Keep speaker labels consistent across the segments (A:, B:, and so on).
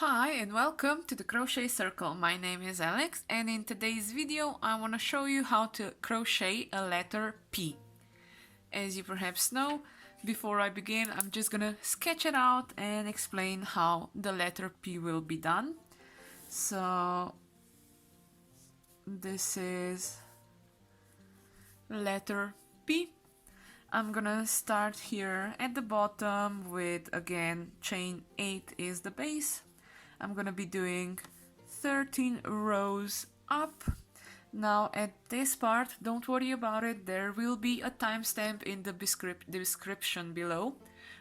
A: Hi and welcome to the Crochet Circle. My name is Alex and in today's video I want to show you how to crochet a letter P. As you perhaps know, before I begin I'm just gonna sketch it out and explain how the letter P will be done. So this is letter P. I'm gonna start here at the bottom with, again, chain 8 is the base. I'm gonna be doing 13 rows up. Now at this part, don't worry about it, there will be a timestamp in the description below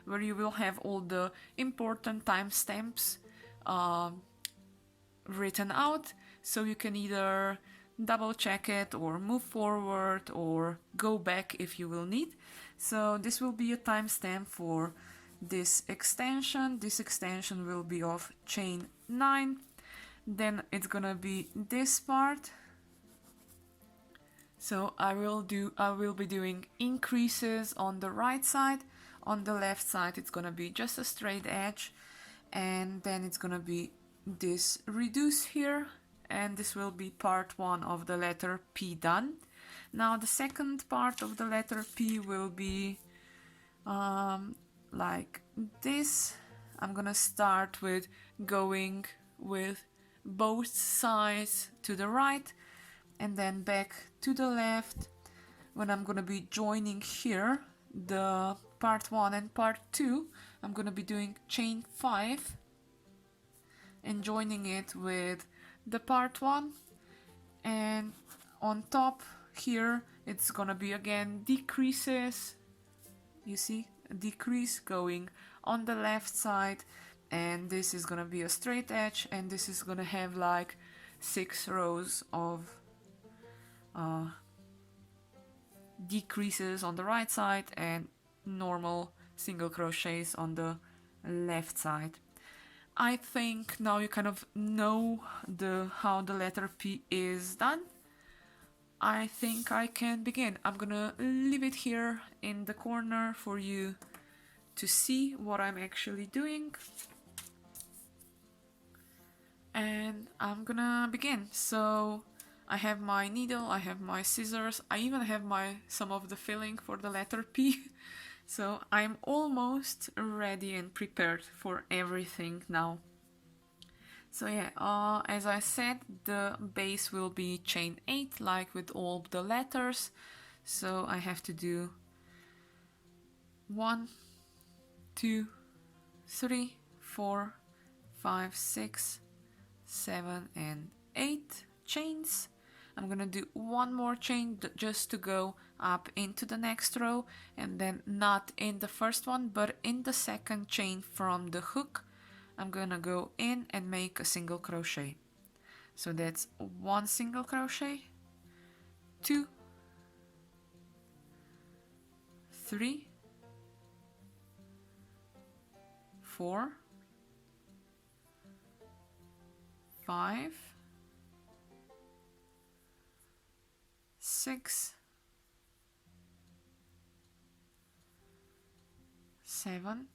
A: where you will have all the important timestamps written out, so you can either double check it or move forward or go back if you will need. So this will be a timestamp for this extension. This extension will be of chain 9. Then it's gonna be this part. So I will be doing increases on the right side. On the left side it's gonna be just a straight edge, and then it's gonna be this reduce here, and this will be part 1 of the letter P done. Now the second part of the letter P will be like this. I'm gonna start with going with both sides to the right and then back to the left. When I'm gonna be joining here the part 1 and part 2, I'm gonna be doing chain 5 and joining it with the part 1, and on top here it's gonna be again decreases. You see, a decrease going on the left side, and this is gonna be a straight edge, and this is gonna have like 6 rows of decreases on the right side and normal single crochets on the left side. I think now you kind of know how the letter P is done. I think I can begin. I'm gonna leave it here in the corner for you to see what I'm actually doing. And I'm gonna begin. So I have my needle, I have my scissors, I even have some of the filling for the letter P. So I'm almost ready and prepared for everything now. So yeah, as I said, the base will be chain 8 like with all the letters. So I have to do 1, 2, 3, 4, 5, 6, 7 and 8 chains. I'm gonna do one more chain just to go up into the next row, and then not in the first one but in the second chain from the hook I'm gonna go in and make a single crochet. So that's 1 single crochet, 2, 3, 4, 5, 6, 7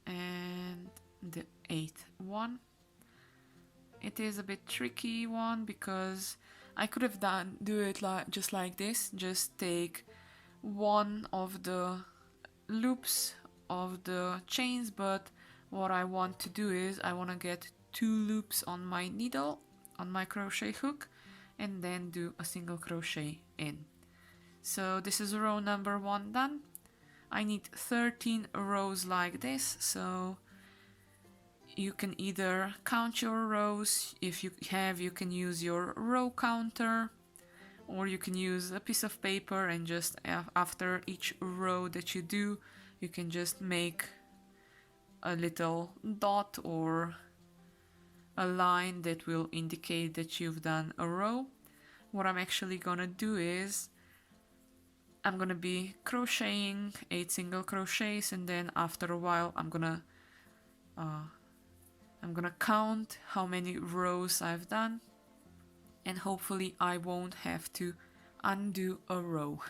A: and the 8th one. It is a bit tricky one because I could have do it just like this, just take one of the loops of the chains, but what I want to do is I want to get 2 loops on my needle, on my crochet hook, and then do a single crochet in. So this is row number 1 done. I need 13 rows like this, so you can either count your rows. If you have, you can use your row counter, or you can use a piece of paper and just after each row that you do, you can just make a little dot or a line that will indicate that you've done a row. What I'm actually gonna do is I'm gonna be crocheting 8 single crochets, and then after a while I'm gonna count how many rows I've done, and hopefully I won't have to undo a row.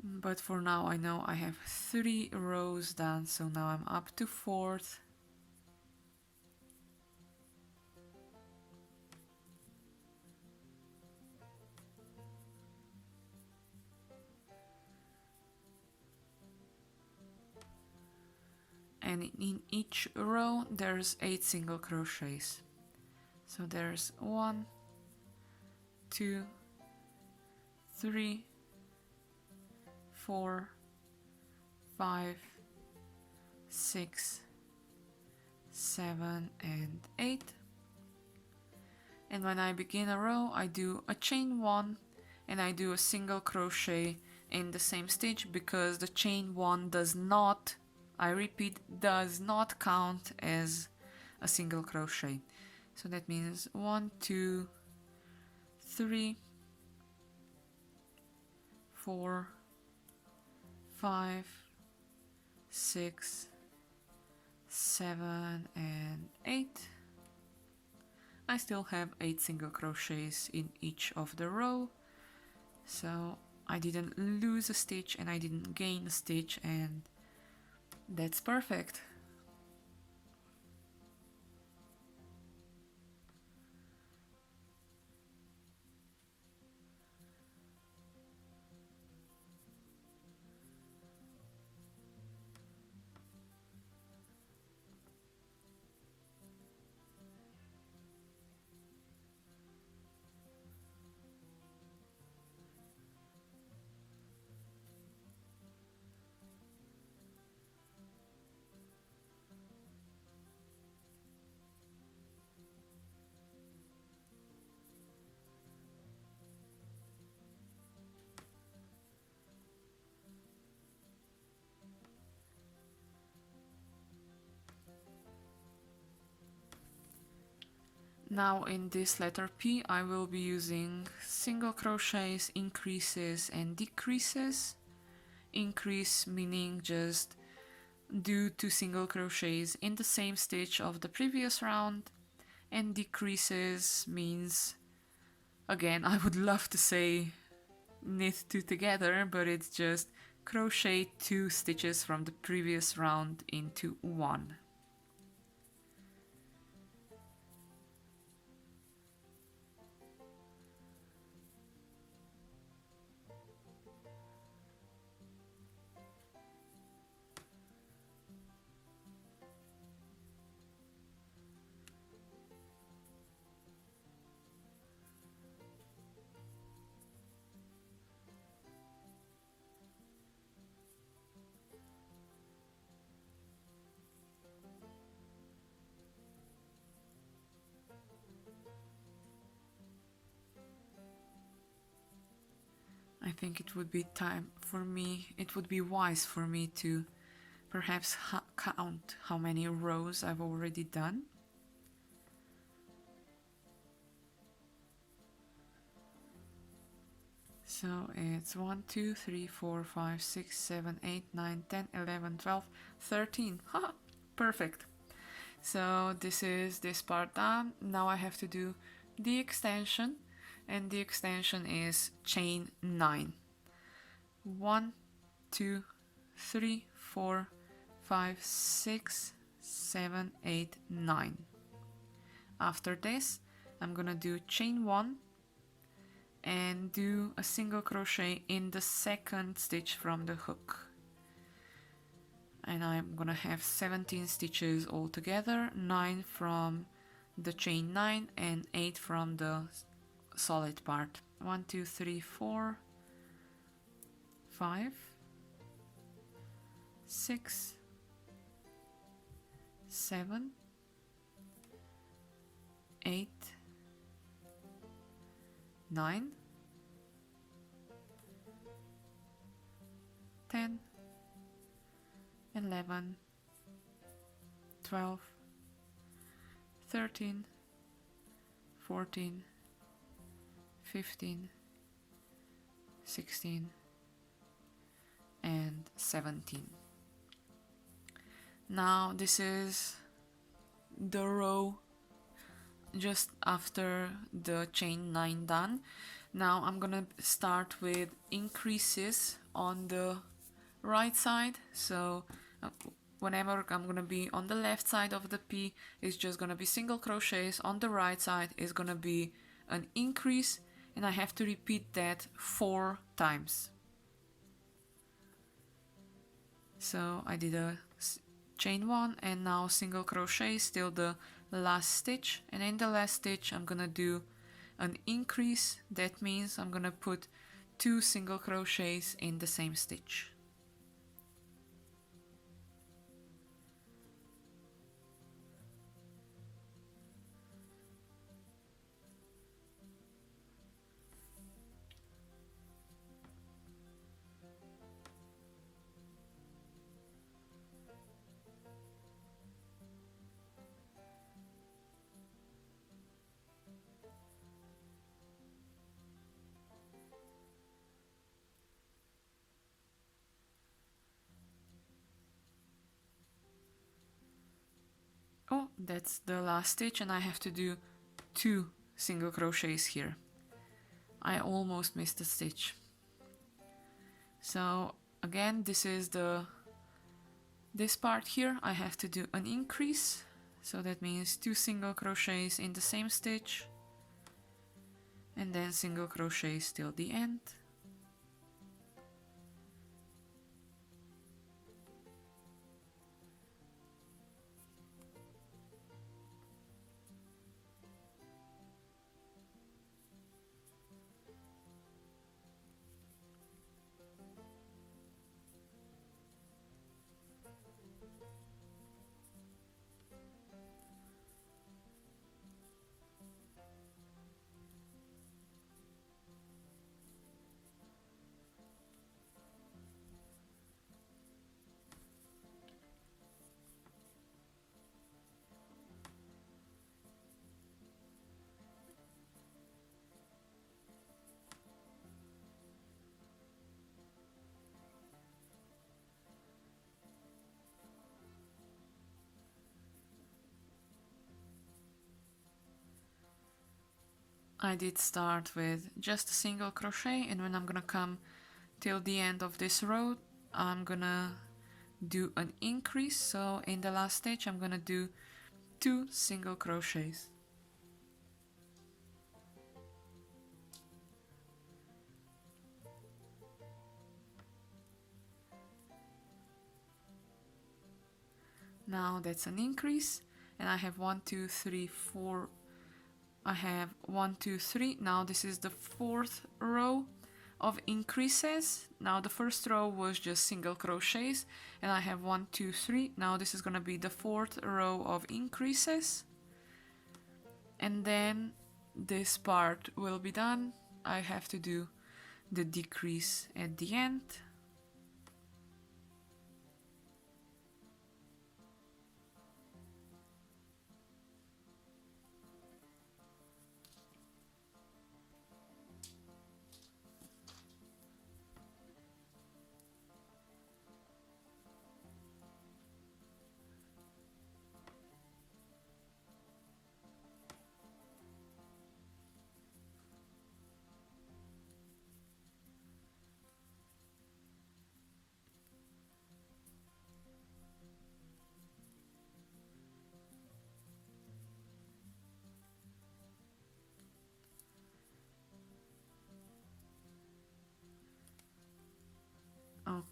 A: But for now I know I have 3 rows done, so now I'm up to 4th. And in each row there's 8 single crochets. So there's 1, 2, 3, 4, 5, 6, 7 and 8. And when I begin a row I do a chain 1 and I do a single crochet in the same stitch, because the chain 1 does not, I repeat, does not count as a single crochet. So that means 1, 2, 3, 4, 5, 6, 7 and 8. I still have 8 single crochets in each of the row, so I didn't lose a stitch and I didn't gain a stitch, and that's perfect. Now in this letter P I will be using single crochets, increases and decreases. Increase meaning just do 2 single crochets in the same stitch of the previous round, and decreases means, again, I would love to say knit 2 together, but it's just crochet 2 stitches from the previous round into 1. I think it would be wise for me to perhaps count how many rows I've already done. So it's 1, 2, 3, 4, 5, 6, 7, 8, 9, 10, 11, 12, 13. Ha! Perfect. So this is this part done. Now I have to do the extension, and the extension is chain 9. 1, 2, 3, 4, 5, 6, 7, 8, 9. After this I'm gonna do chain 1 and do a single crochet in the second stitch from the hook, and I'm gonna have 17 stitches altogether, 9 from the chain 9 and 8 from the solid part. 1, 2, 3, 4, 5, 6, 7, 8, 9, 10, 11, 12, 13, 14, 15, 16, and 17. Now this is the row just after the chain 9 done. Now I'm gonna start with increases on the right side. So whenever I'm gonna be on the left side of the P, it's just gonna be single crochets. On the right side is gonna be an increase, and I have to repeat that 4 times. So I did a chain 1 and now single crochet till the last stitch, and in the last stitch I'm gonna do an increase. That means I'm gonna put 2 single crochets in the same stitch. Oh, that's the last stitch, and I have to do 2 single crochets here. I almost missed a stitch. So again, this part here, I have to do an increase. So that means 2 single crochets in the same stitch, and then single crochets till the end. I did start with just a single crochet, and when I'm gonna come till the end of this row, I'm gonna do an increase. So in the last stitch I'm gonna do 2 single crochets. Now that's an increase, and I have 1, 2, 3, 4. I have 1, 2, 3. Now this is the 4th row of increases. Now the first row was just single crochets, and I have 1, 2, 3. Now this is gonna be the 4th row of increases, and then this part will be done. I have to do the decrease at the end.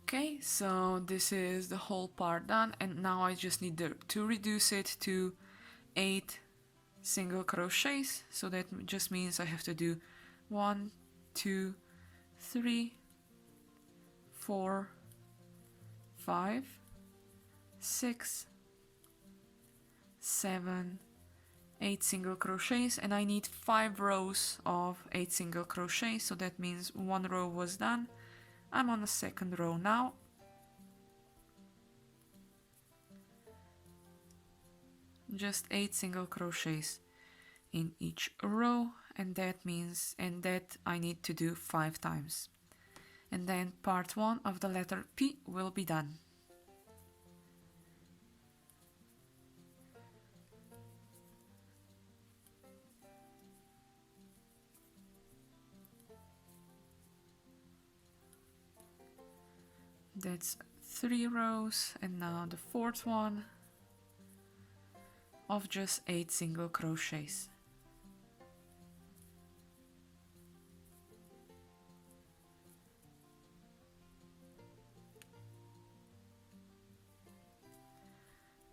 A: Okay, so this is the whole part done, and now I just need to reduce it to 8 single crochets. So that just means I have to do 1, 2, 3, 4, 5, 6, 7, 8 single crochets, and I need 5 rows of 8 single crochets. So that means 1 row was done. I'm on the 2nd row now. Just 8 single crochets in each row, and that I need to do 5 times. And then part 1 of the letter P will be done. That's 3 rows, and now the fourth one of just 8 single crochets.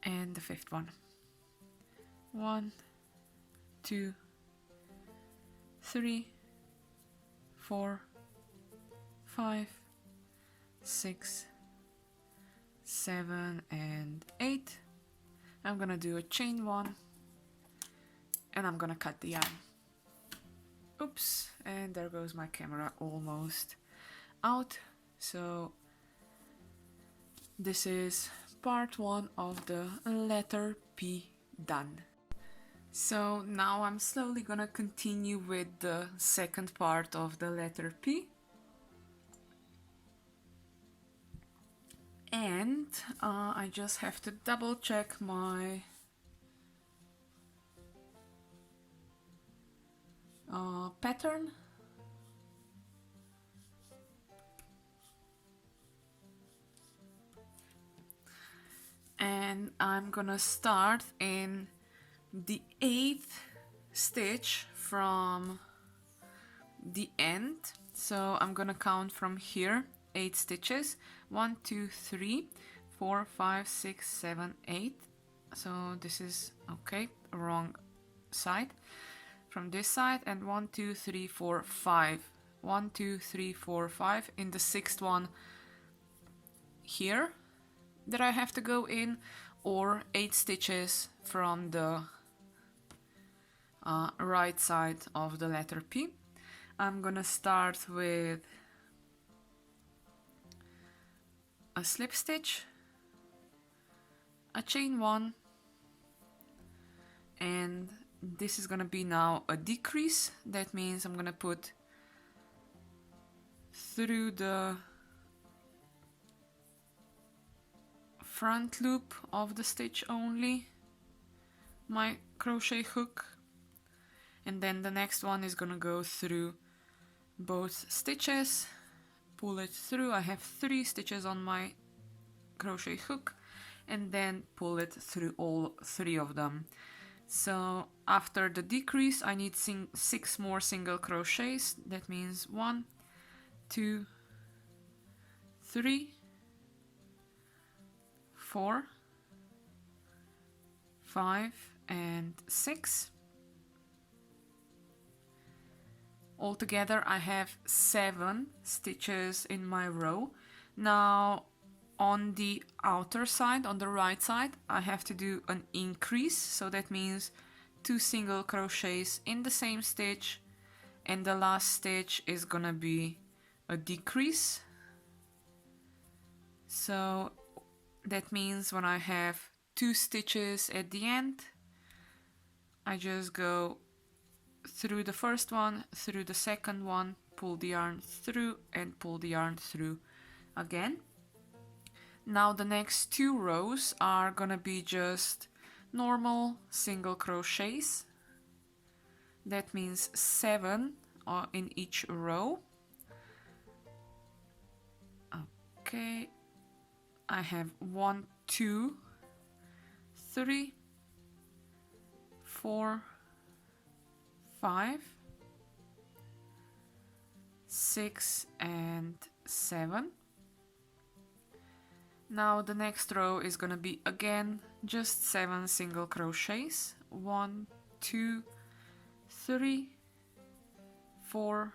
A: And the fifth one. 1, 2, 3, 4, 5, 6, 7, and 8. I'm gonna do a chain 1, and I'm gonna cut the yarn. Oops, and there goes my camera almost out. So this is part 1 of the letter P done. So now I'm slowly gonna continue with the second part of the letter P. And I just have to double check my pattern. And I'm gonna start in the 8th stitch from the end. So I'm gonna count from here 8 stitches. 1, 2, 3, 4, 5, 6, 7, 8. So this is okay, wrong side. From this side, and 1, 2, 3, 4, 5. 1, 2, 3, 4, 5. In the 6th one here that I have to go in, or 8 stitches from the right side of the letter P. I'm gonna start with a slip stitch, a chain 1, and this is gonna be now a decrease. That means I'm gonna put through the front loop of the stitch only my crochet hook, and then the next one is gonna go through both stitches, pull it through. I have 3 stitches on my crochet hook, and then pull it through all 3 of them. So after the decrease I need 6 more single crochets. That means 1, 2, 3, 4, 5, and 6. Altogether I have 7 stitches in my row. Now on the outer side, on the right side, I have to do an increase, so that means 2 single crochets in the same stitch, and the last stitch is gonna be a decrease. So that means when I have 2 stitches at the end, I just go through the first one, through the second one, pull the yarn through, and pull the yarn through again. Now the next 2 rows are gonna be just normal single crochets. That means 7 in each row. Okay, I have 1, 2, 3, 4, 5, 6, and 7. Now the next row is gonna be again just 7 single crochets. 1, 2, 3, 4,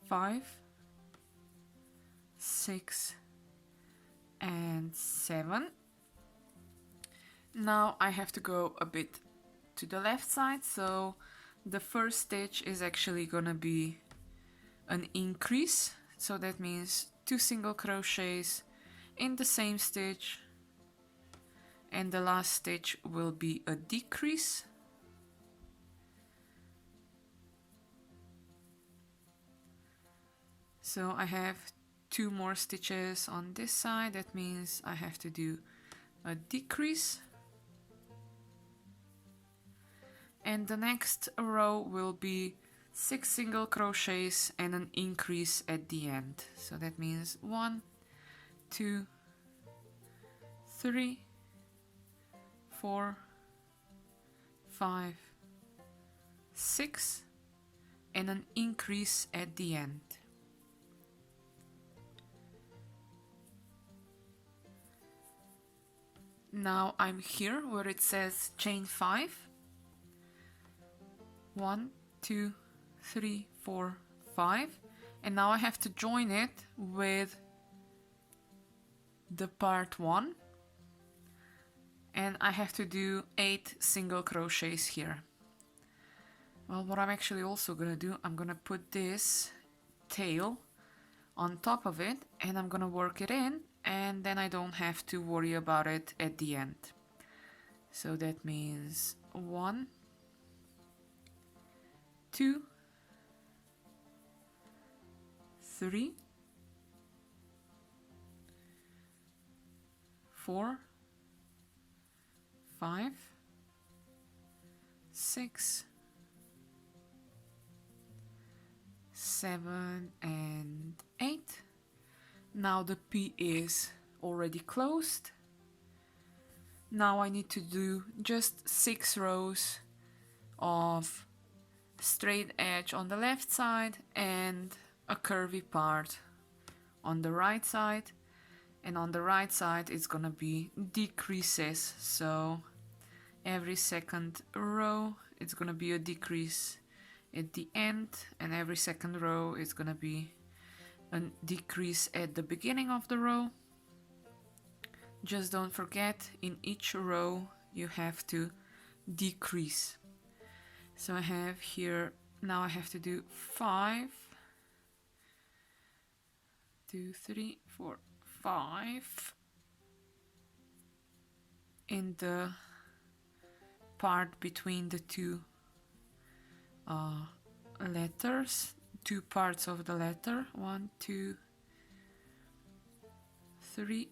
A: 5, 6, and 7. Now I have to go a bit to the left side, so the first stitch is actually gonna be an increase, so that means 2 single crochets in the same stitch, and the last stitch will be a decrease. So I have 2 more stitches on this side. That means I have to do a decrease, and the next row will be 6 single crochets and an increase at the end. So that means 1, 2, 3, 4, 5, 6, and an increase at the end. Now I'm here where it says chain 5. 1, 2, 3, 4, 5, and now I have to join it with the part 1, and I have to do 8 single crochets here. Well, what I'm actually also gonna do, I'm gonna put this tail on top of it and I'm gonna work it in, and then I don't have to worry about it at the end. So that means 1, 2, 3, 4, 5, 6, 7, and 8. Now the P is already closed. Now I need to do just 6 rows of straight edge on the left side and a curvy part on the right side, and on the right side it's gonna be decreases, so every second row it's gonna be a decrease at the end, and every second row is gonna be a decrease at the beginning of the row. Just don't forget, in each row you have to decrease. So I have here, now I have to do 5, 2, 3, 4, 5 in the part between the two letters, 2 parts of the letter. 1, 2, 3,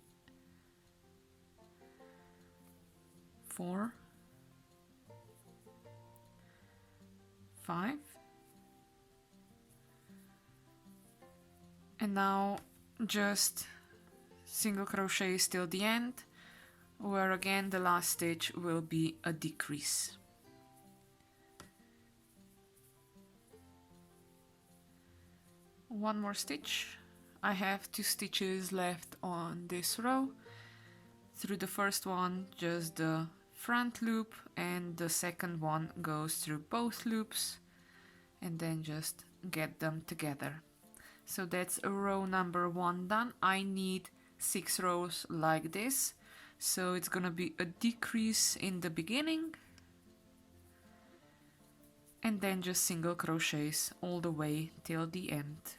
A: 4, 5, and now just single crochets till the end, where again the last stitch will be a decrease. One more stitch. I have 2 stitches left on this row. Through the first one just the front loop, and the second one goes through both loops, and then just get them together. So that's row number 1 done. I need 6 rows like this, so it's gonna be a decrease in the beginning and then just single crochets all the way till the end.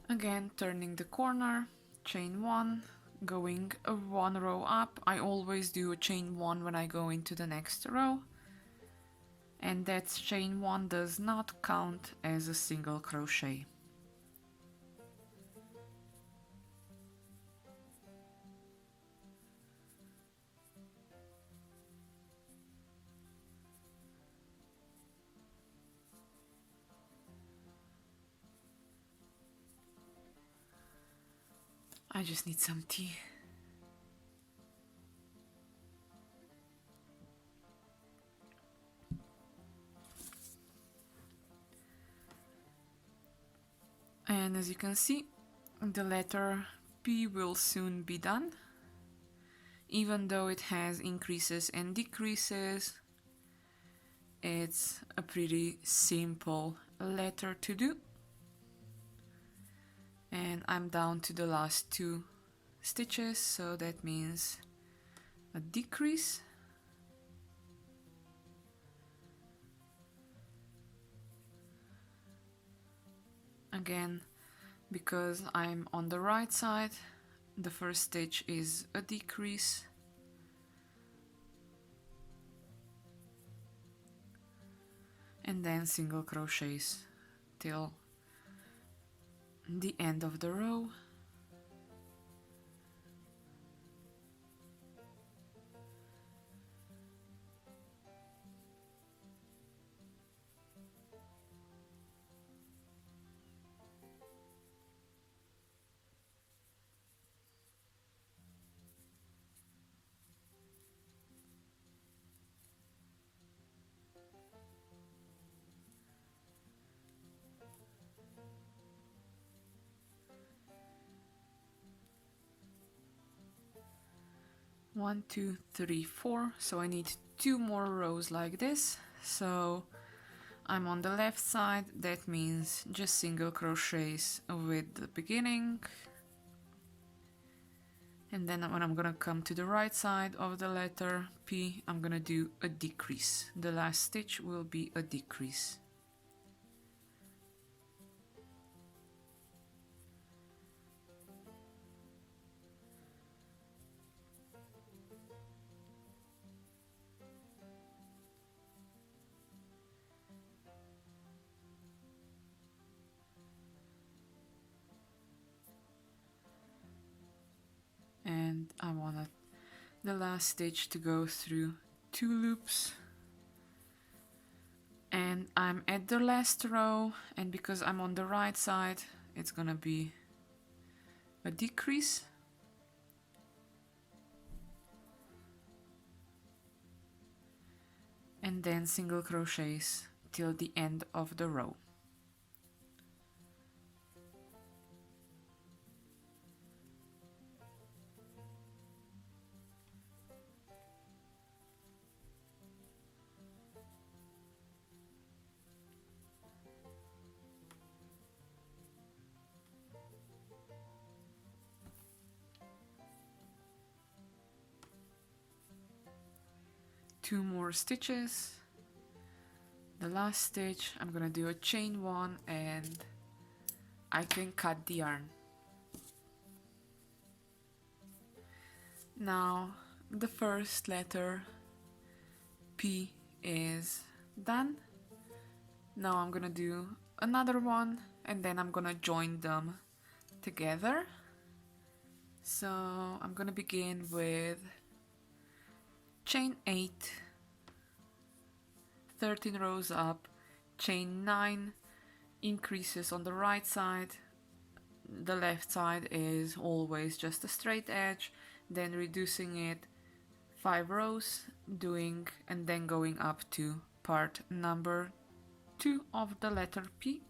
A: Again, turning the corner, chain 1, going 1 row up. I always do a chain 1 when I go into the next row, and that chain 1 does not count as a single crochet. I just need some tea. And as you can see, the letter P will soon be done. Even though it has increases and decreases, it's a pretty simple letter to do. And I'm down to the last 2 stitches, so that means a decrease Again, because I'm on the right side, the first stitch is a decrease, and then single crochets till the end of the row. One, two, three, four. So I need 2 more rows like this. So I'm on the left side, that means just single crochets with the beginning. And then when I'm gonna come to the right side of the letter P, I'm gonna do a decrease. The last stitch will be a decrease. And I wanted the last stitch to go through 2 loops. And I'm at the last row, and because I'm on the right side, it's gonna be a decrease. And then single crochets till the end of the row. Two more stitches. The last stitch, I'm gonna do a chain 1 and I can cut the yarn. Now the first letter P is done. Now I'm gonna do another one and then I'm gonna join them together. So I'm gonna begin with chain 8, 13 rows up, chain 9, increases on the right side. The left side is always just a straight edge, then reducing it 5 rows, doing and then going up to part number 2 of the letter P.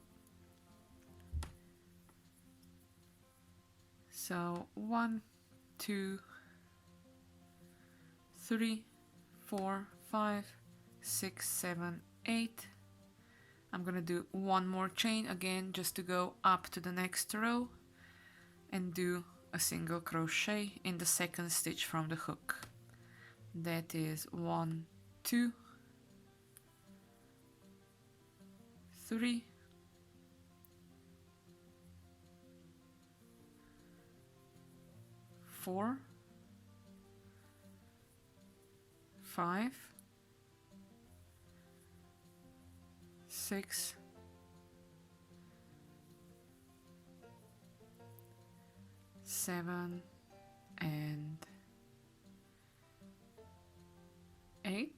A: So 1, 2, 3, 4, 5, 6, 7, 8. I'm gonna do one more chain again just to go up to the next row and do a single crochet in the second stitch from the hook. That is 1, 2, 3, 4, 5, 6, 7, and 8.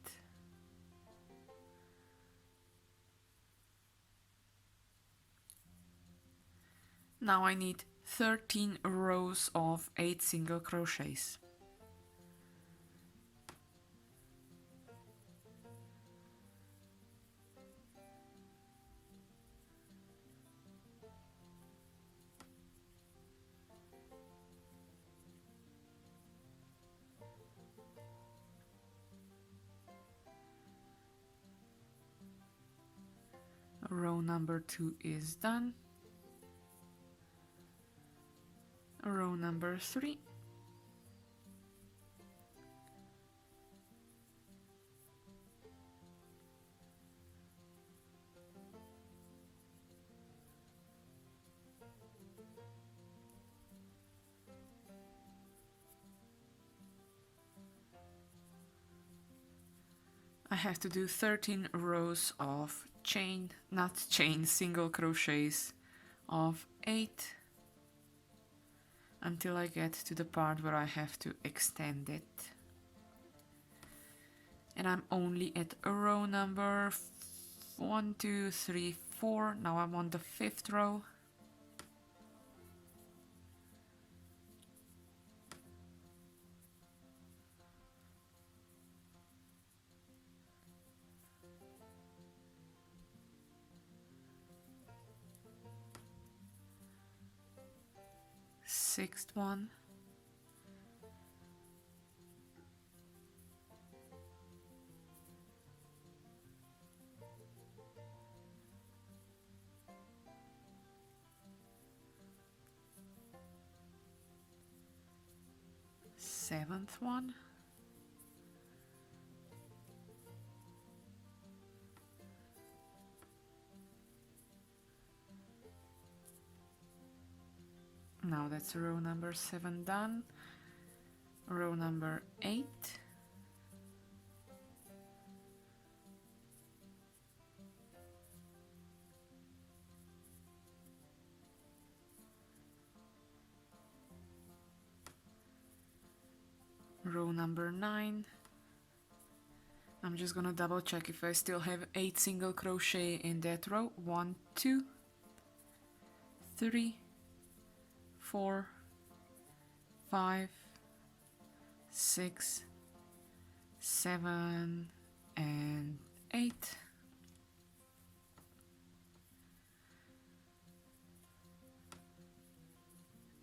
A: Now I need 13 rows of 8 single crochets. Row number 2 is done. Row number 3. have to do 13 rows of single crochets of 8 until I get to the part where I have to extend it. And I'm only at row number 1, 2, 3, 4. Now I'm on the 5th row. Sixth one. Seventh one. Now that's row number 7 done. Row number 8. Row number 9. I'm just gonna double check if I still have 8 single crochet in that row. 1, 2, 3, 4, 5, 6, 7, and 8.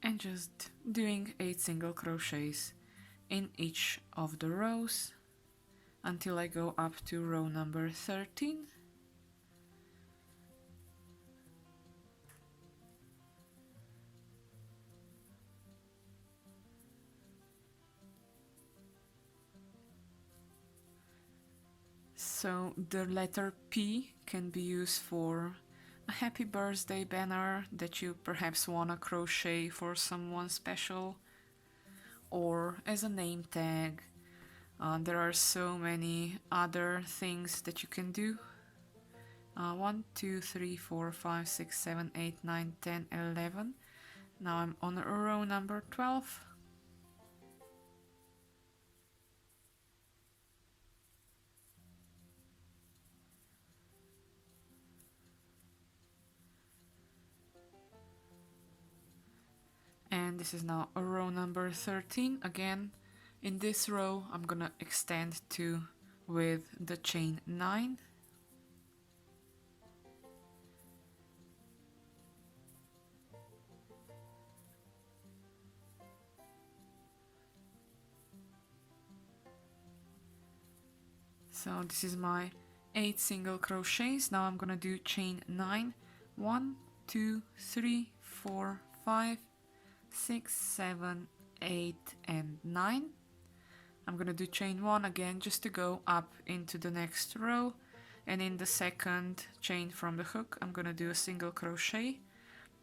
A: And just doing 8 single crochets in each of the rows until I go up to row number 13. So the letter P can be used for a happy birthday banner that you perhaps wanna crochet for someone special, or as a name tag. There are so many other things that you can do. 1, 2, 3, 4, 5, 6, 7, 8, 9, 10, 11. Now I'm on row number 12. And this is now row number 13. Again, in this row I'm gonna extend 2 with the chain 9. So this is my 8 single crochets. Now I'm gonna do chain 9. 1, 2, 3, 4, 5, 6, 7, 8, and 9. I'm gonna do chain 1 again just to go up into the next row, and in the second chain from the hook I'm gonna do a single crochet.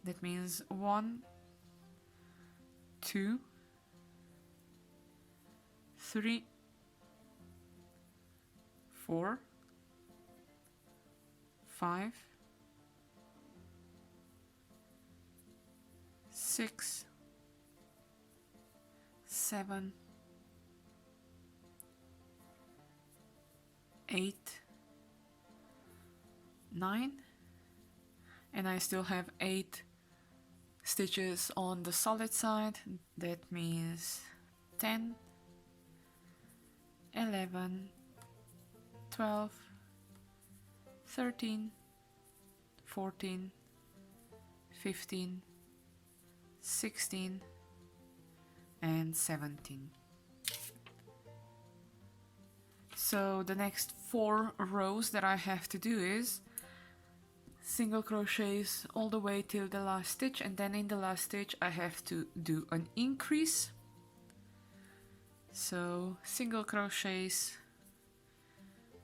A: That means 1, 2, 3, 4, 5, 6, 7, 8, 9, and I still have 8 stitches on the solid side. That means 10, 11, 12, 13, 14, 15, 16, and 17. So the next 4 rows that I have to do is single crochets all the way till the last stitch, and then in the last stitch I have to do an increase. So single crochets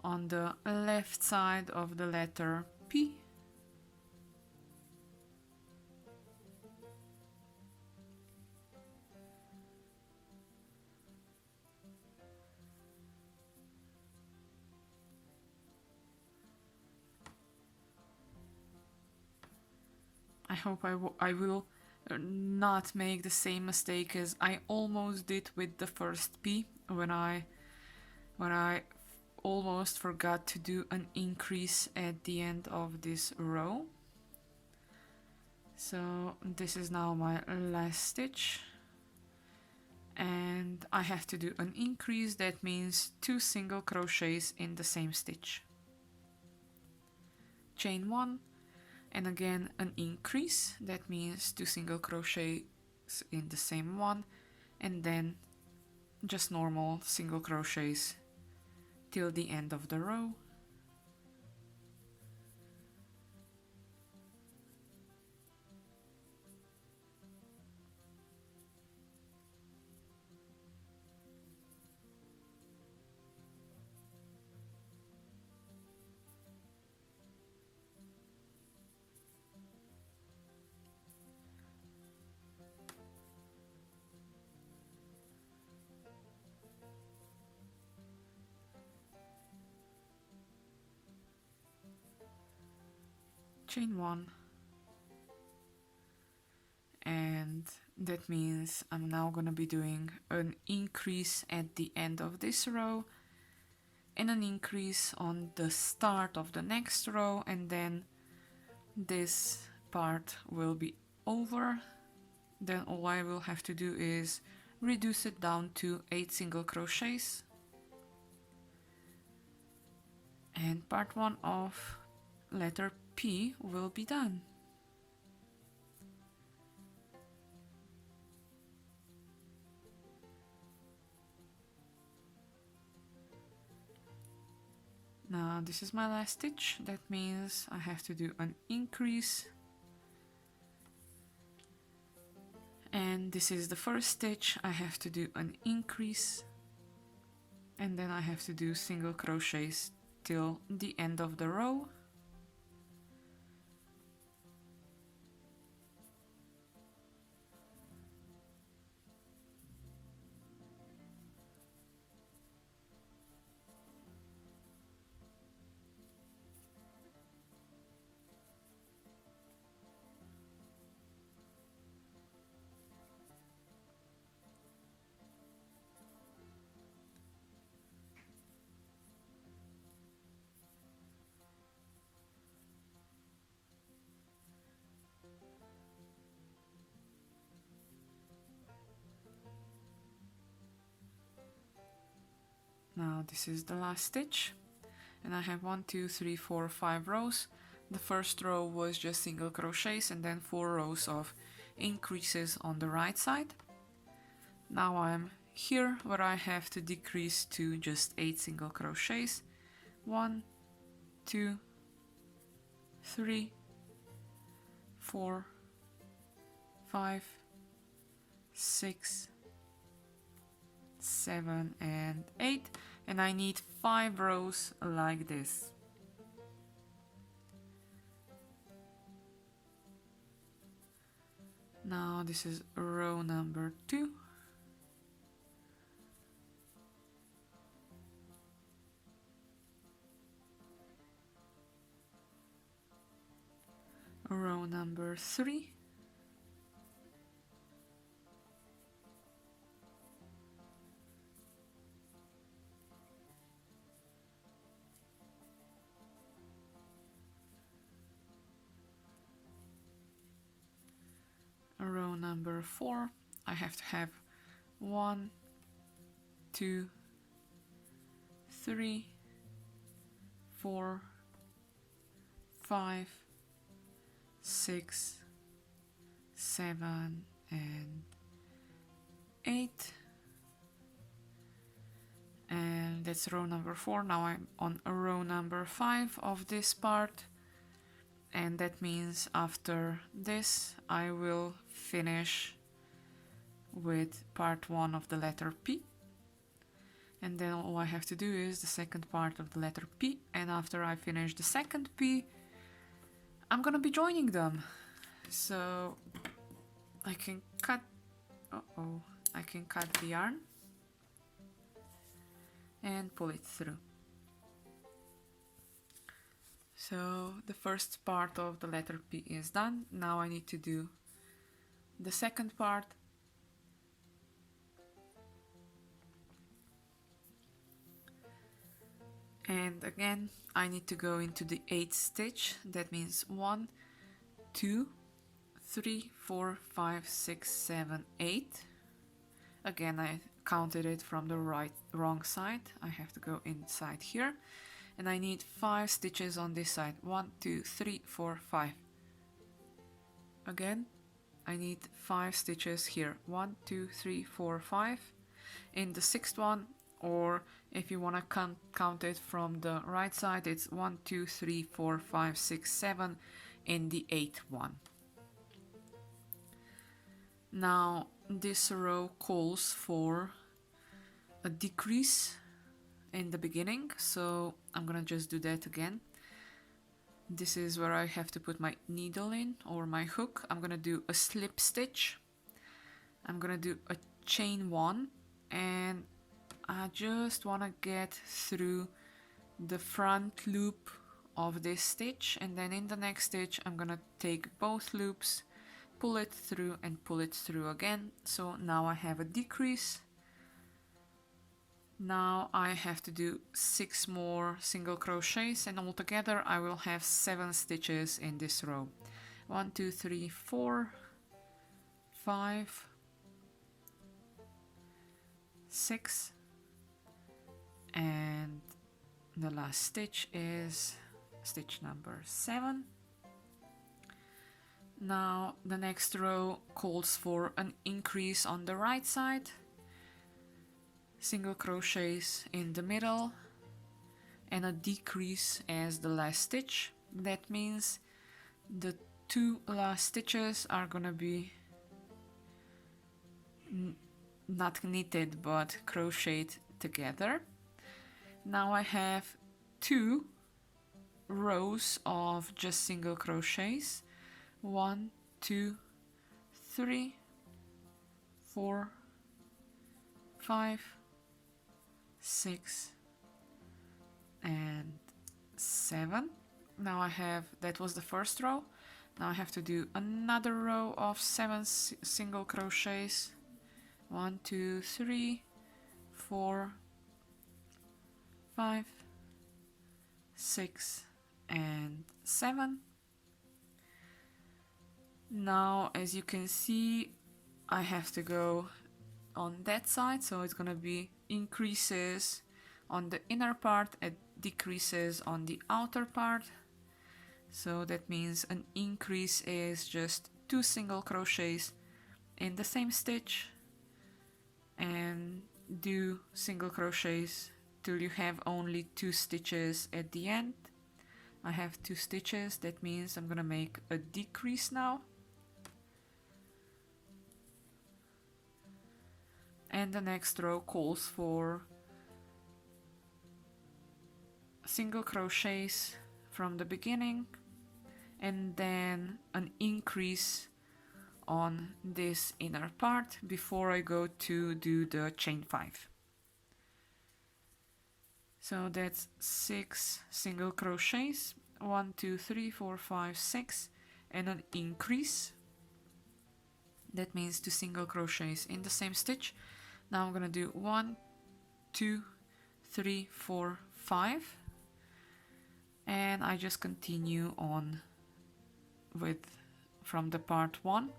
A: on the left side of the letter P. I hope I will not make the same mistake as I almost did with the first P when I almost forgot to do an increase at the end of this row. So this is now my last stitch, and I have to do an increase. That means 2 single crochets in the same stitch, chain 1, and again an increase. That means 2 single crochets in the same one, and then just normal single crochets till the end of the row. Chain 1, and that means I'm now gonna be doing an increase at the end of this row and an increase on the start of the next row, and then this part will be over. Then all I will have to do is reduce it down to 8 single crochets, and part 1 of letter P will be done. Now this is my last stitch. That means I have to do an increase, and this is the first stitch. I have to do an increase, and then I have to do single crochets till the end of the row. Now this is the last stitch, and I have 1, 2, 3, 4, 5 rows. The first row was just single crochets, and then 4 rows of increases on the right side. Now I'm here where I have to decrease to just 8 single crochets. 1, 2, 3, 4, 5, 6, 7, and 8, and I need 5 rows like this. Now this is row number 2. Row number 3. Row number 4. I have to have 1, 2, 3, 4, 5, 6, 7, and 8. And that's row number 4. Now I'm on row number 5 of this part, and that means after this I will finish with part 1 of the letter P, and then all I have to do is the second part of the letter P, and after I finish the second P I'm gonna be joining them. So I can cut I can cut the yarn and pull it through. So the first part of the letter P is done. Now I need to do the second part. And again, I need to go into the 8th stitch. That means 1, 2, 3, 4, 5, 6, 7, 8. Again, I counted it from the wrong side. I have to go inside here. And I need 5 stitches on this side. 1, 2, 3, 4, 5. Again, I need 5 stitches here. 1, 2, 3, 4, 5. In the 6th one, or if you want to count it from the right side, it's 1, 2, 3, 4, 5, 6, 7 in the 8th one. Now this row calls for a decrease in the beginning, so I'm gonna just do that again. This is where I have to put my needle in, or my hook. I'm gonna do a slip stitch. I'm gonna do a chain 1, and I just want to get through the front loop of this stitch, and then in the next stitch I'm gonna take both loops, pull it through and pull it through again. So now I have a decrease. Now I have to do 6 more single crochets, and altogether I will have 7 stitches in this row. 1, 2, 3, 4, 5, 6, and the last stitch is stitch number 7. Now the next row calls for an increase on the right side, single crochets in the middle, and a decrease as the last stitch. That means the 2 last stitches are gonna be not knitted but crocheted together. Now I have 2 rows of just single crochets. 1, 2, 3, 4, 5, 6, and 7. Now I have, that was the first row. Now I have to do another row of 7 single crochets. 1, 2, 3, 4, 5, 6, and 7. Now, as you can see, I have to go on that side, so it's gonna be increases on the inner part and decreases on the outer part. So that means an increase is just 2 single crochets in the same stitch, and do single crochets till you have only 2 stitches at the end. I have 2 stitches, that means I'm gonna make a decrease now. And the next row calls for single crochets from the beginning, and then an increase on this inner part before I go to do the chain 5. So that's 6 single crochets, 1, 2, 3, 4, 5, 6, and an increase. That means 2 single crochets in the same stitch. Now I'm gonna do 1, 2, 3, 4, 5, and I just continue on with from the part 1,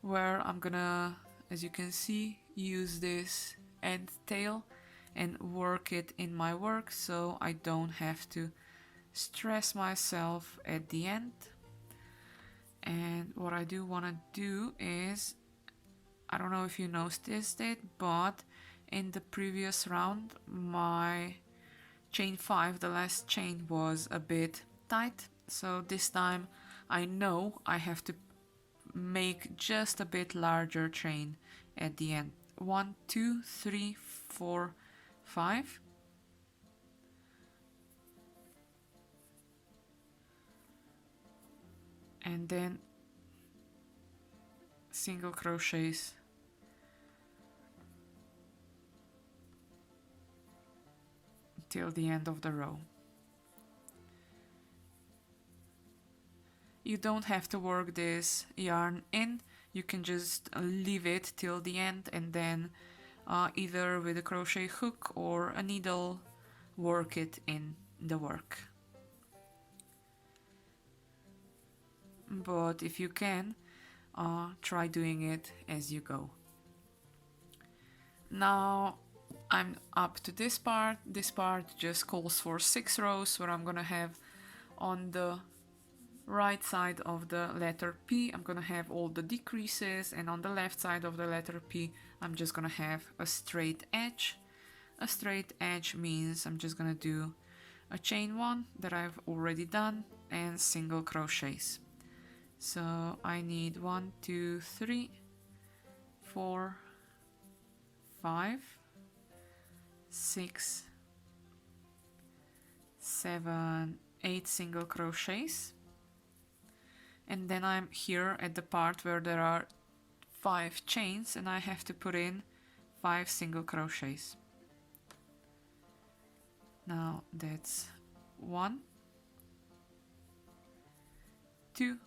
A: where I'm gonna, as you can see, use this end tail and work it in my work, so I don't have to stress myself at the end. And what I do want to do is, I don't know if you noticed it, but in the previous round my chain 5, the last chain, was a bit tight, so this time I know I have to make just a bit larger chain at the end. 1, 2, 3, 4, 5. And then single crochets till the end of the row. You don't have to work this yarn in, you can just leave it till the end and then either with a crochet hook or a needle work it in the work. But if you can, try doing it as you go. Now I'm up to this part. This part just calls for 6 rows, where I'm gonna have on the right side of the letter P, I'm gonna have all the decreases, and on the left side of the letter P, I'm just gonna have a straight edge. A straight edge means I'm just gonna do a chain 1 that I've already done and single crochets. So I need 1, 2, 3, 4, 5, 6, 7, 8 single crochets. And then I'm here at the part where there are 5 chains and I have to put in 5 single crochets. Now that's 1, 2,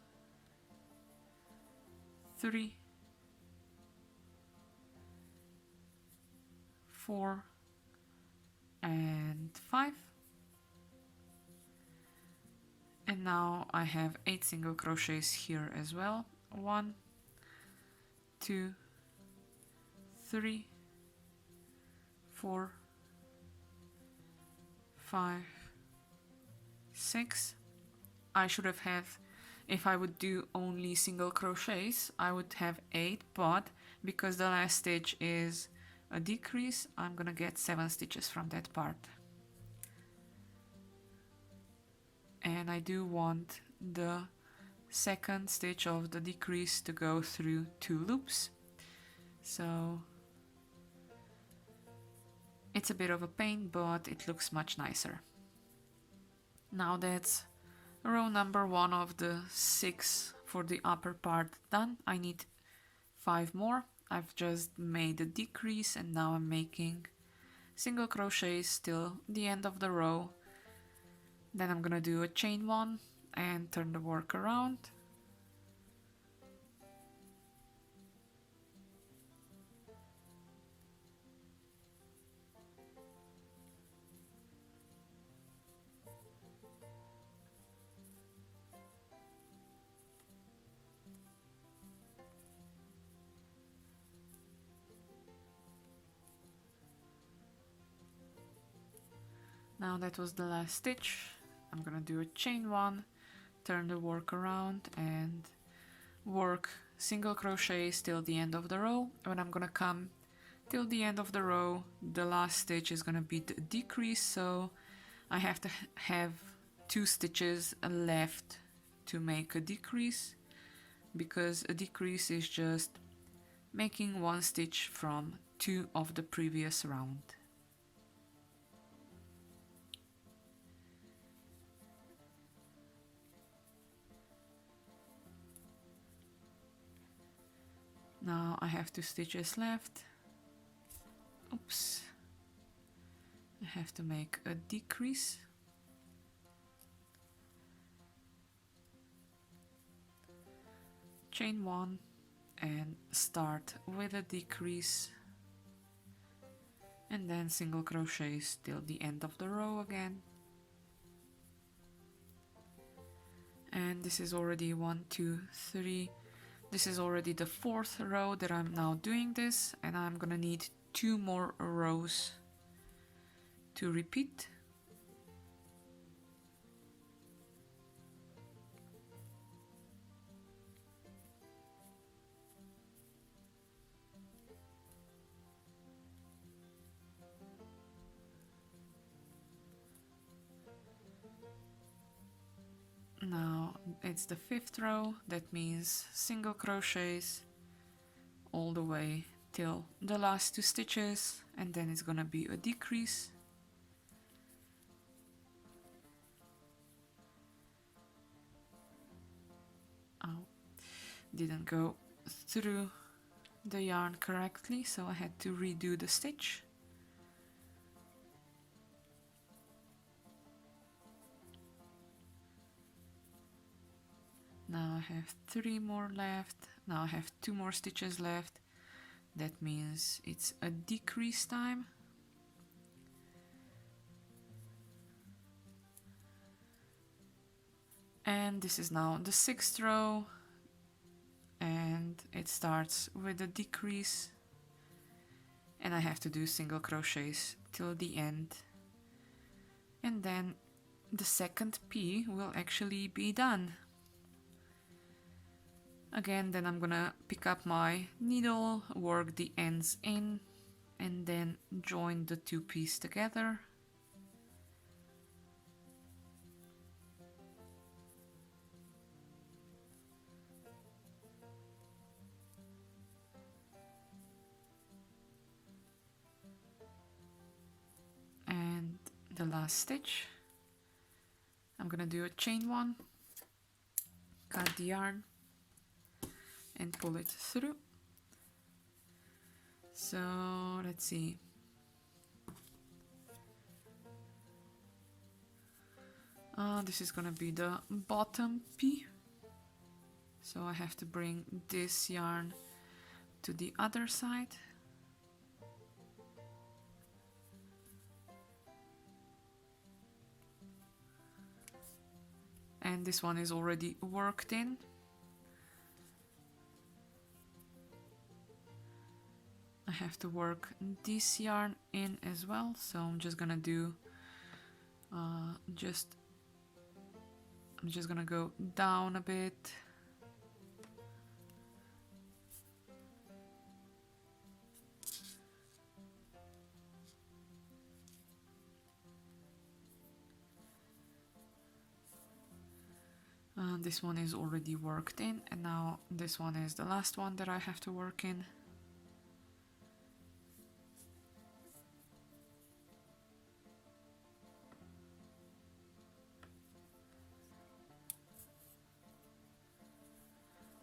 A: 3, 4, and 5. And now I have 8 single crochets here as well. 1, 2, 3, 4, 5, 6. I should have had, if I would do only single crochets, I would have 8, but because the last stitch is a decrease, I'm gonna get 7 stitches from that part. And I do want the second stitch of the decrease to go through 2 loops, so it's a bit of a pain, but it looks much nicer. Now that's row number 1 of the 6 for the upper part done. I need 5 more. I've just made a decrease and now I'm making single crochets till the end of the row. Then I'm gonna do a chain 1 and turn the work around. Now that was the last stitch. I'm gonna do a chain 1, turn the work around and work single crochets till the end of the row. When I'm gonna come till the end of the row, the last stitch is gonna be the decrease, so I have to have 2 stitches left to make a decrease, because a decrease is just making 1 stitch from 2 of the previous round. Now I have 2 stitches left. Oops. I have to make a decrease. Chain 1 and start with a decrease. And then single crochets till the end of the row again. And this is already 1, 2, 3. This is already the 4th row that I'm now doing this, and I'm gonna need 2 more rows to repeat. Now it's the 5th row, that means single crochets all the way till the last 2 stitches, and then it's gonna be a decrease. Oh, didn't go through the yarn correctly, so I had to redo the stitch. I have 3 more left. Now I have 2 more stitches left. That means it's a decrease time. And this is now the 6th row, and it starts with a decrease, and I have to do single crochets till the end, and then the second P will actually be done. Again, then I'm gonna pick up my needle, work the ends in, and then join the 2 P's together. And the last stitch, I'm gonna do a chain 1, cut the yarn, and pull it through. So let's see. This is gonna be the bottom P. So I have to bring this yarn to the other side. And this one is already worked in. I have to work this yarn in as well, so I'm just gonna do I'm just gonna go down a bit. This one is already worked in, and now this one is the last one that I have to work in.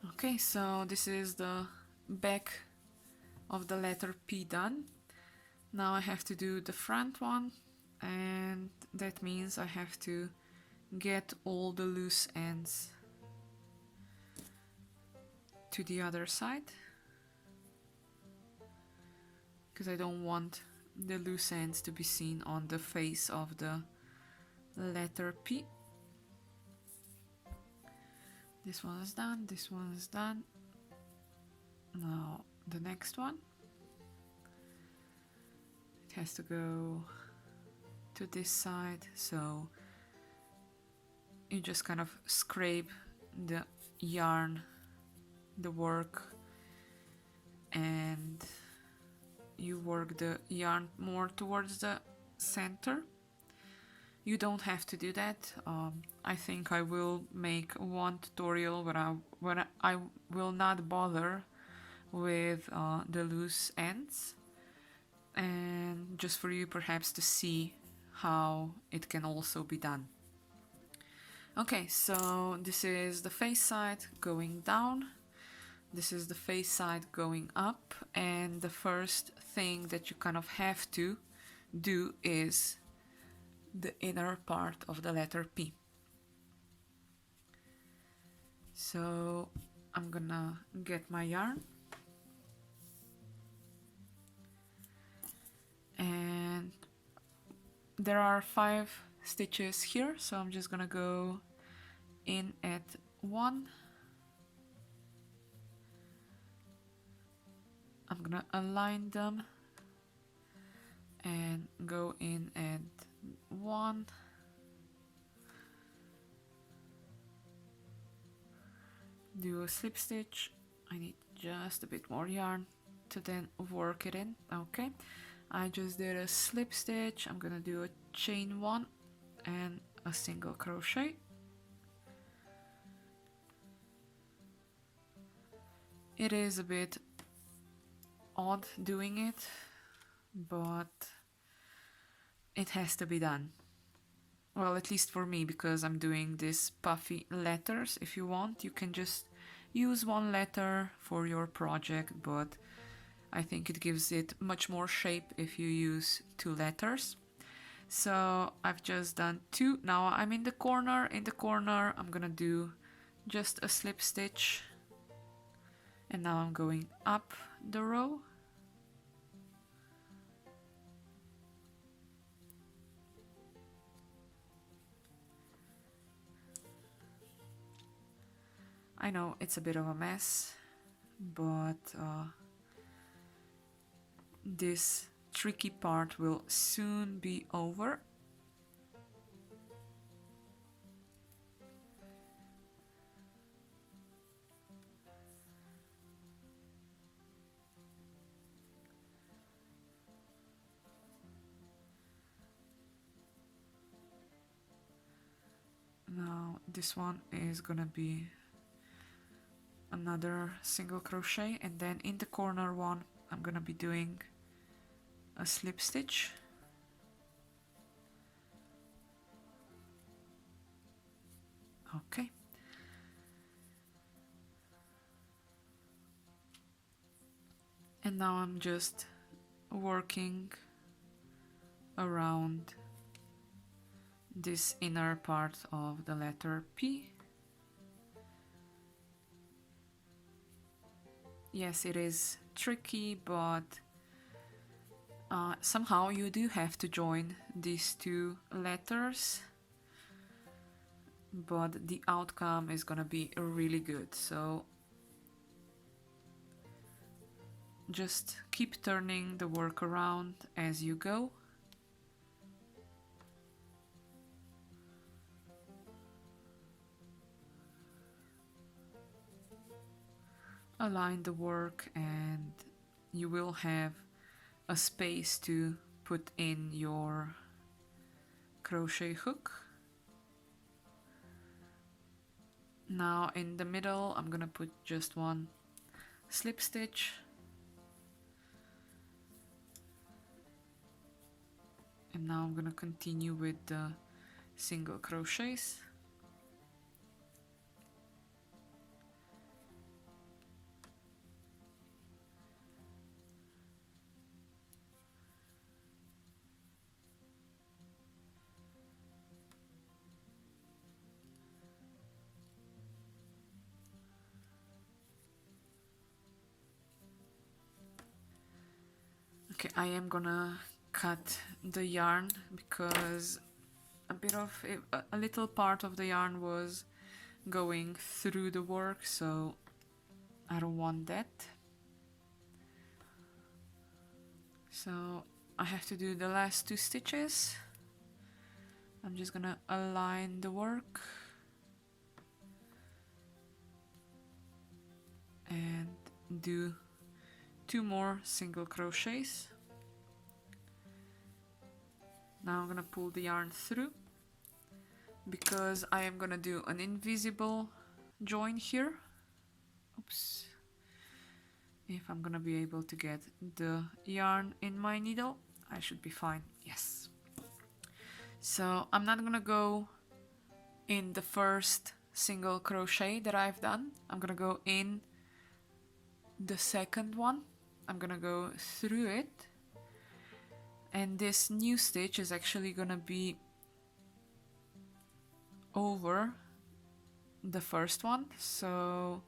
A: Okay, so this is the back of the letter P done. Now I have to do the front one, and that means I have to get all the loose ends to the other side, because I don't want the loose ends to be seen on the face of the letter P. This one is done, this one is done. Now the next one. It has to go to this side, so you just kind of scrape the yarn, the work, and you work the yarn more towards the center. You don't have to do that. I think I will make one tutorial where I will not bother with the loose ends, and just for you perhaps to see how it can also be done. Okay, so this is the face side going down, this is the face side going up, and the first thing that you kind of have to do is the inner part of the letter P. So I'm gonna get my yarn, and there are 5 stitches here, so I'm just gonna go in at 1. I'm gonna align them and go in at 1. Do a slip stitch. I need just a bit more yarn to then work it in. Okay, I just did a slip stitch. I'm gonna do a chain 1 and a single crochet. It is a bit odd doing it, but it has to be done. Well, at least for me, because I'm doing these puffy letters. If you want, you can just use one letter for your project, but I think it gives it much more shape if you use 2 letters. So I've just done 2. Now I'm in the corner. In the corner, I'm gonna do just a slip stitch, and now I'm going up the row. I know it's a bit of a mess, but this tricky part will soon be over. Now this one is gonna be another single crochet, and then in the corner one I'm gonna be doing a slip stitch. Okay. And now I'm just working around this inner part of the letter P. Yes, it is tricky, but somehow you do have to join these two letters, but the outcome is gonna be really good. So just keep turning the work around as you go. Align the work and you will have a space to put in your crochet hook. Now in the middle I'm gonna put just one slip stitch, and now I'm gonna continue with the single crochets. Okay, I am gonna cut the yarn because a little part of the yarn was going through the work, so I don't want that. So I have to do the last two stitches. I'm just gonna align the work and do 2 more single crochets. Now I'm gonna pull the yarn through because I am gonna do an invisible join here. Oops. If I'm gonna be able to get the yarn in my needle, I should be fine. Yes. So I'm not gonna go in the first single crochet that I've done. I'm gonna go in the second one. I'm gonna go through it, and this new stitch is actually gonna be over the first one, so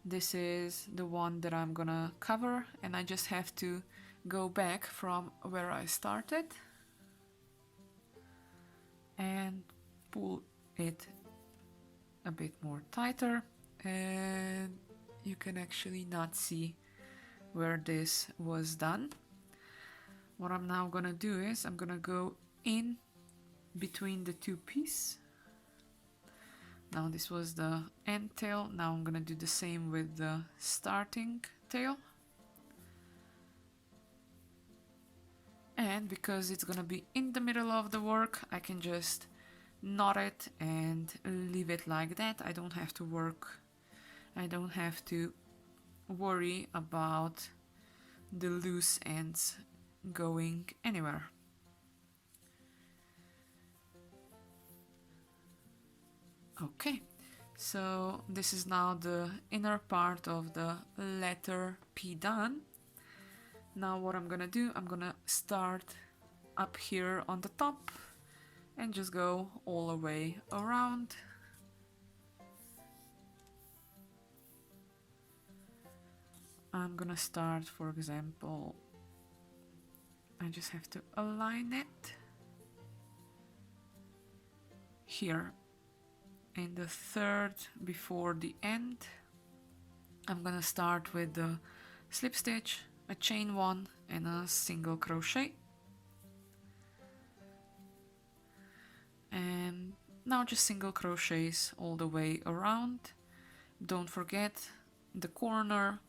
A: this is the one that I'm gonna cover, and I just have to go back from where I started and pull it a bit more tighter, and you can actually not see where this was done. What I'm now gonna do is I'm gonna go in between the two pieces. Now this was the end tail, now I'm gonna do the same with the starting tail. And because it's gonna be in the middle of the work, I can just knot it and leave it like that. I don't have to worry about the loose ends going anywhere. Okay, so this is now the inner part of the letter P done. Now what I'm gonna do, I'm gonna start up here on the top and just go all the way around. I'm gonna start, for example, I just have to align it here in the third before the end. I'm gonna start with the slip stitch, a chain one and a single crochet, and now just single crochets all the way around. Don't forget the corner,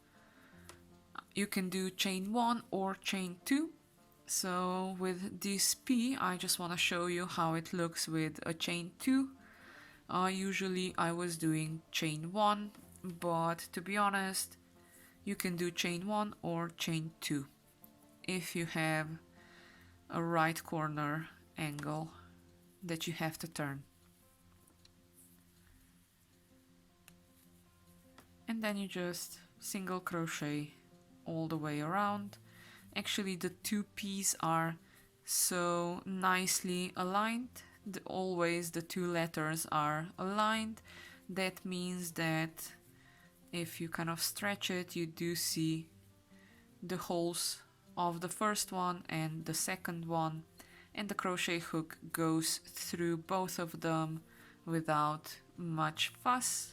A: you can do chain one or chain two. So with this P, I just want to show you how it looks with a chain two. Usually I was doing chain one, but to be honest, you can do chain one or chain two if you have a right corner angle that you have to turn. And then you just single crochet all the way around. Actually, the two P's are so nicely aligned. Always the two letters are aligned. That means that if you kind of stretch it, you do see the holes of the first one and the second one, and the crochet hook goes through both of them without much fuss.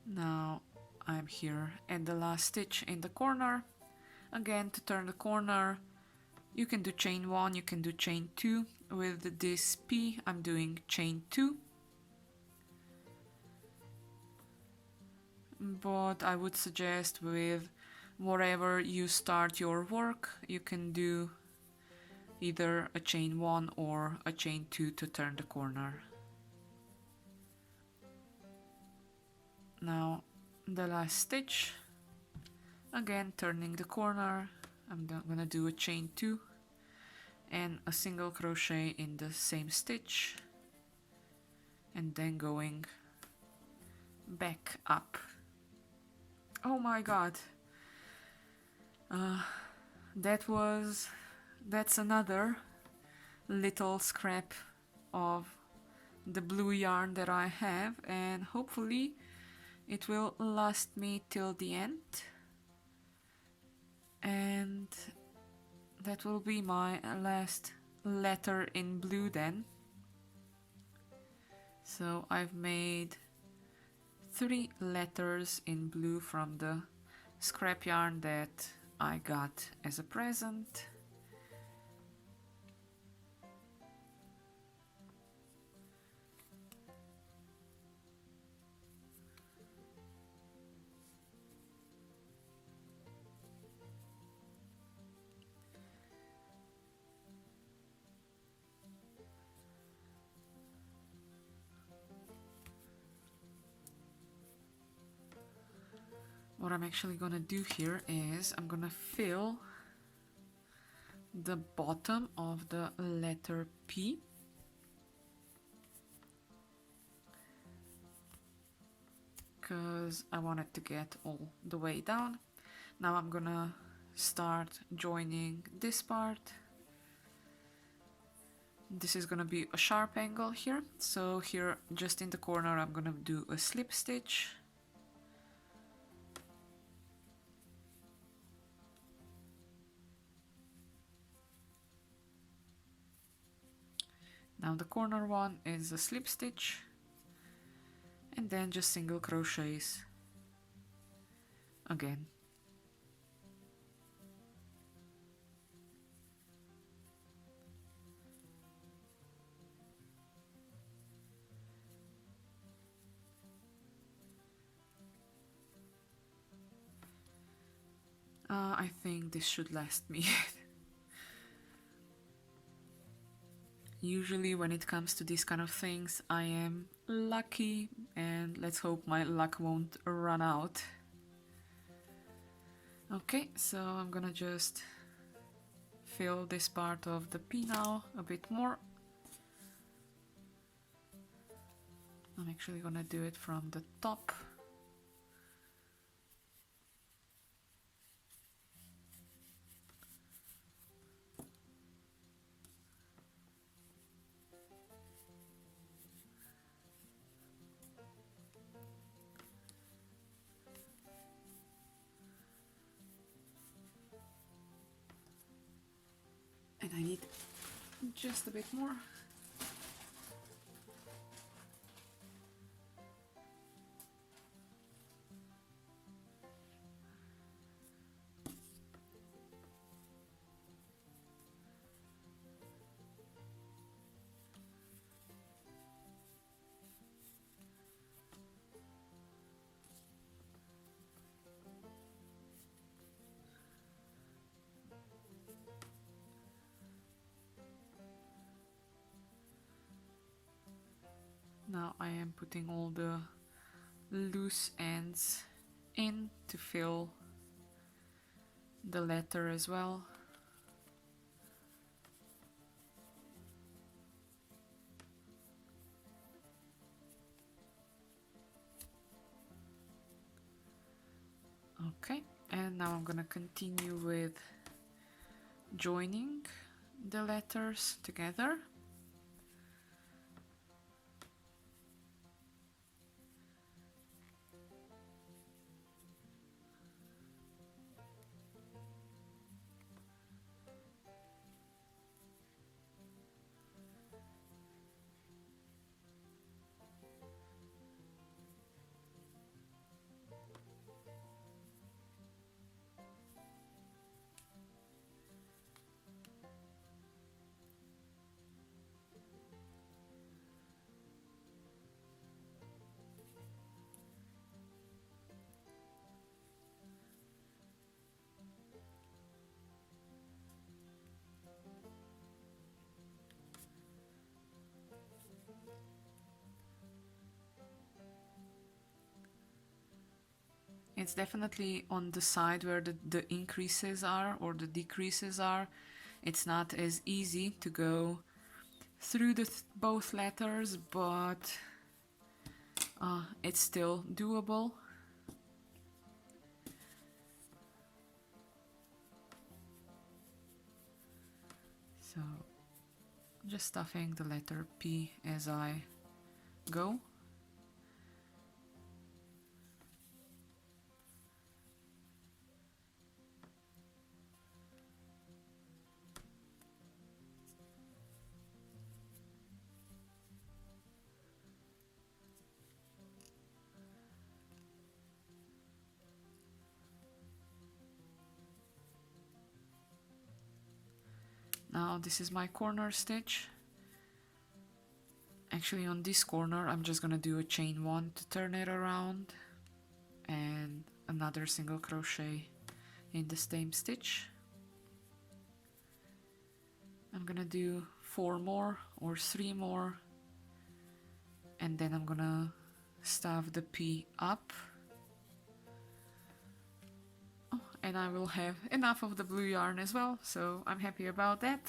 A: Now I'm here at the last stitch in the corner. Again, to turn the corner, you can do chain one, you can do chain two. With this P, I'm doing chain two. But I would suggest with wherever you start your work, you can do either a chain one or a chain two to turn the corner. Now the last stitch, again turning the corner, I'm gonna do a chain two and a single crochet in the same stitch, and then going back up. Oh my god, that's another little scrap of the blue yarn that I have, and hopefully it will last me till the end, and that will be my last letter in blue then. So I've made 3 letters in blue from the scrap yarn that I got as a present. What I'm actually gonna do here is I'm gonna fill the bottom of the letter P. Because I want it to get all the way down. Now I'm gonna start joining this part. This is gonna be a sharp angle here. So here, just in the corner, I'm gonna do a slip stitch. Now the corner one is a slip stitch, and then just single crochets again. I think this should last me. Usually when it comes to these kind of things, I am lucky, and let's hope my luck won't run out. Okay, so I'm gonna just fill this part of the pea now a bit more. I'm actually gonna do it from the top. And I need just a bit more. Now I am putting all the loose ends in to fill the letter as well. Okay, and now I'm gonna continue with joining the letters together. It's definitely on the side where the increases are or the decreases are. It's not as easy to go through the both letters, but it's still doable. So just stuffing the letter P as I go. Now this is my corner stitch. Actually on this corner I'm just gonna do a chain 1 to turn it around and another single crochet in the same stitch. I'm gonna do 4 more or 3 more, and then I'm gonna stuff the P up. Oh, and I will have enough of the blue yarn as well, so I'm happy about that.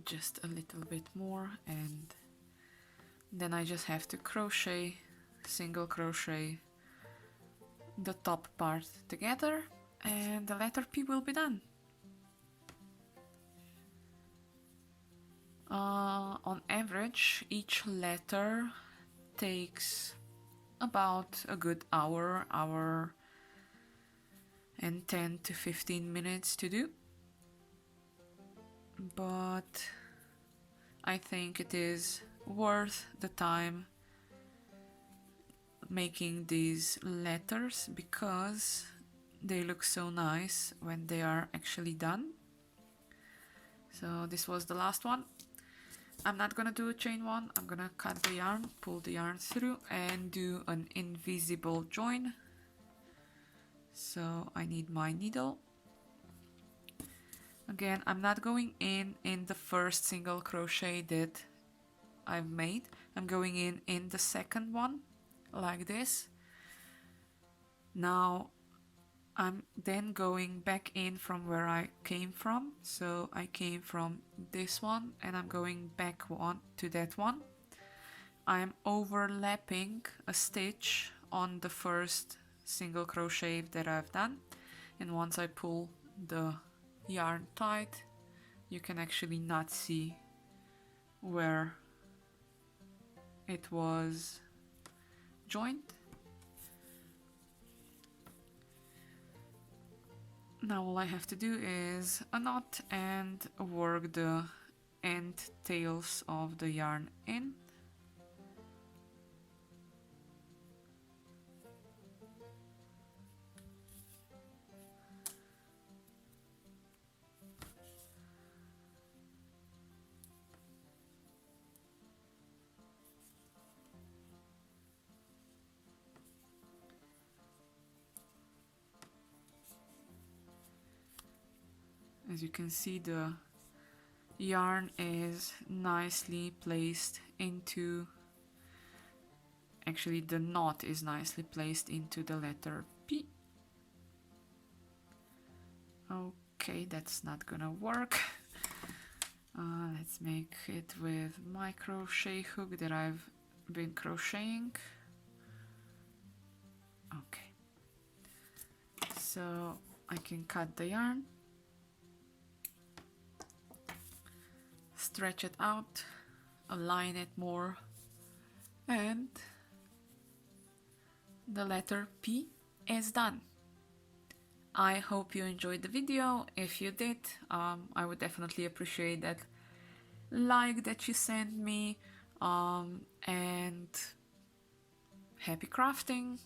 A: Just a little bit more, and then I just have to crochet, single crochet the top part together, and the letter P will be done. On average, each letter takes about a good hour and 10 to 15 minutes to do, but I think it is worth the time making these letters because they look so nice when they are actually done. So this was the last one. I'm not gonna do a chain one, I'm gonna cut the yarn, pull the yarn through and do an invisible join. So I need my needle. Again, I'm not going in the first single crochet that I've made. I'm going in the second one, like this. Now I'm then going back in from where I came from. So I came from this one and I'm going back one to that one. I'm overlapping a stitch on the first single crochet that I've done, and once I pull the yarn tight, you can actually not see where it was joined. Now all I have to do is a knot and work the end tails of the yarn in. As you can see, the yarn is nicely placed into, actually the knot is nicely placed into the letter P. Okay, that's not gonna work. Let's make it with my crochet hook that I've been crocheting. Okay, so I can cut the yarn, stretch it out, align it more, and the letter P is done. I hope you enjoyed the video. If you did, I would definitely appreciate that like that you sent me, and happy crafting!